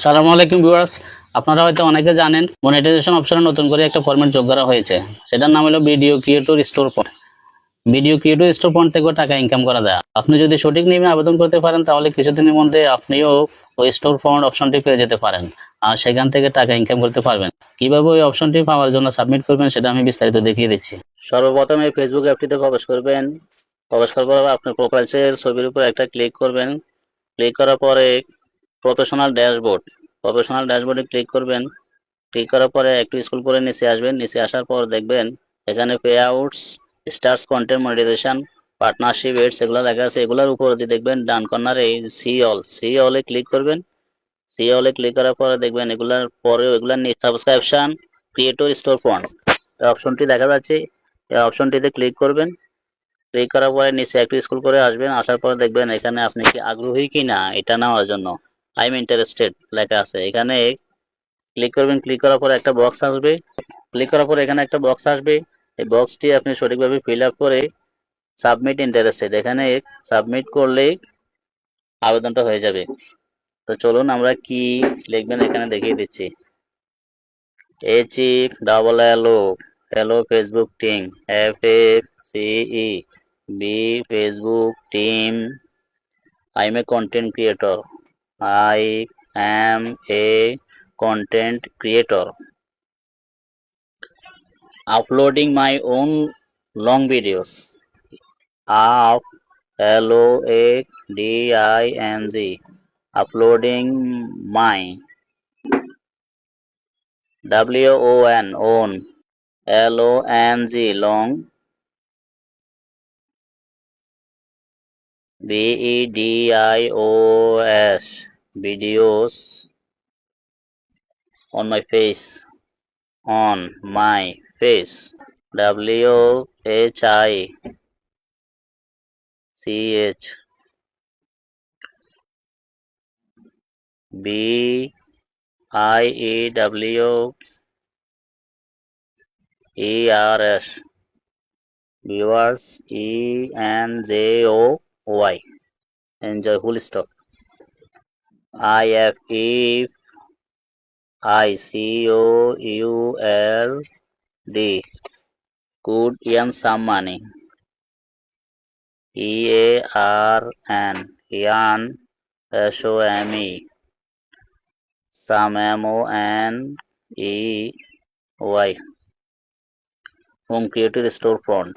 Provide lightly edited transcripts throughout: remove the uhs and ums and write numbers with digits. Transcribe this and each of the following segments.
সালামু আলাইকুম ভিউয়ার্স, আপনারা হয়তো অনেকে জানেন মনিটাইজেশন অপশনে নতুন করে একটা ফরম্যাট যোগ করা হয়েছে। সেটার নাম হলো video creator store point. Video creator store point থেকেও টাকা ইনকাম করা যায়। আপনি যদি সঠিক নিয়মে আবেদন করতে পারেন তাহলে কিছুদিনের মধ্যে আপনিও ওই স্টোর পয়েন্ট অপশনটি পেয়ে যেতে পারেন আর সেখান থেকে টাকা ইনকাম করতে পারবেন। কিভাবে ওই অপশনটি পাওয়ার জন্য সাবমিট করবেন সেটা আমি বিস্তারিত দেখিয়ে দিচ্ছি। সর্বপ্রথম এই ফেসবুক অ্যাপটিতে প্রবেশ করবেন। প্রবেশ করার পর আপনার প্রোফাইলের ছবির উপর একটা ক্লিক করবেন। ক্লিক করার পরে প্রফেশনাল ড্যাশবোর্ডে ক্লিক করবেন। ক্লিক করার পরে একটু স্ক্রল করে নিচে আসবেন। নিচে আসার পর দেখবেন এখানে payouts, stars, content monetization, partnership, ads এগুলো লেখা আছে। এগুলোর উপর দিয়ে দেখবেন ডান কর্নারে সি অলে ক্লিক করবেন। সি অলে ক্লিক করার পরে দেখবেন এগুলার পরেও এগুলার নিচে সাবস্ক্রিপশন ক্রিয়েটর স্টোর পয়েন্ট এই অপশনটি দেখা যাচ্ছে। এই অপশনটিতে ক্লিক করবেন। ক্লিক করার পরে নিচে একটু স্ক্রল করে আসবেন। আসার পরে দেখবেন এখানে আপনি কি আগ্রহী কিনা এটা নেওয়ার জন্য আই এম ইন্টারেস্টেড লেখা আছে। এখানে ক্লিক করবেন। ক্লিক করার পরে একটা বক্স আসবে। ক্লিক করার পরে এখানে একটা বক্স আসবে। এই বক্সটি আপনি সঠিকভাবে ফিল আপ করে সাবমিট ইন্টারেস্টেড এখানে সাবমিট করলেই আবেদনটা হয়ে যাবে। তো চলুন আমরা কি লিখবেন এখানে দেখিয়ে দিচ্ছি। HELLO Facebook team, FACE Facebook team, I am a content creator. I am a content creator. Uploading my own long videos. Uploading. Uploading my. WON. Own. LONG. Long. VEDIOS. Videos. On my face. On my face. WHICH. BIEWERS. Viewers. ENJOY. Enjoy. Full stop. IFEICOULD. Could earn some money. EARN. Earn. SOME. Some. MONEY. From Creator Storefront.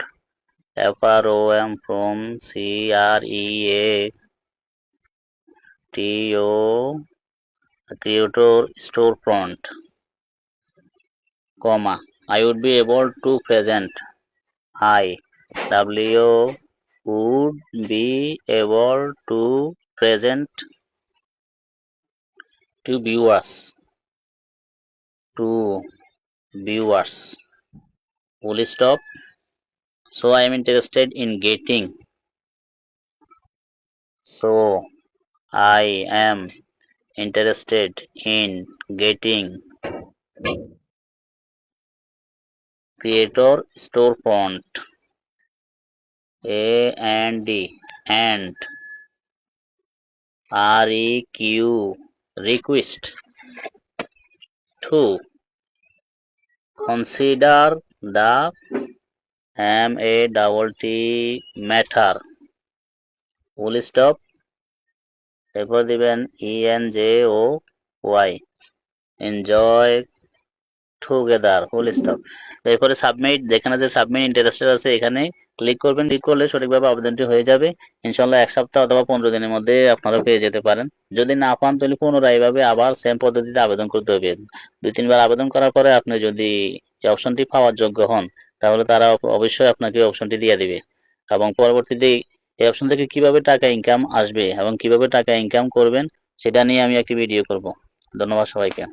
FROM. From CREATO. Creator Storefront. Comma. I would be able to present. would be able to present to viewers. Full stop. So I am interested in getting. So I am interested in getting Creator Storefront. AND and REQ request to consider the MATT matter. Full stop. এরপর দিবেন ENJOY. Enjoy together. Full stop. এরপরে submit, যেখানে যে submit interested আছে এখানে click করবেন। Click করলে সঠিকভাবে আবেদনটি হয়ে যাবে। ইনশাল্লাহ 1 সপ্তাহ অথবা 15 দিনের মধ্যে আপনারা পেয়ে যেতে পারেন। যদি না পান তাহলে পুনরায় এভাবে আবার সেম পদ্ধতিতে আবেদন করতে হবে। 2-3 বার আবেদন করার পরে আপনি যদি এই অপশনটি পাওয়ার যোগ্য হন তাহলে তারা অবশ্যই আপনাকে অপশনটি দিয়ে দিবে এবং পরবর্তীতে এই অপশন থেকে কিভাবে টাকা ইনকাম আসবে এবং কিভাবে টাকা ইনকাম করবেন সেটা নিয়ে আমি একটি ভিডিও করব। ধন্যবাদ সবাইকে।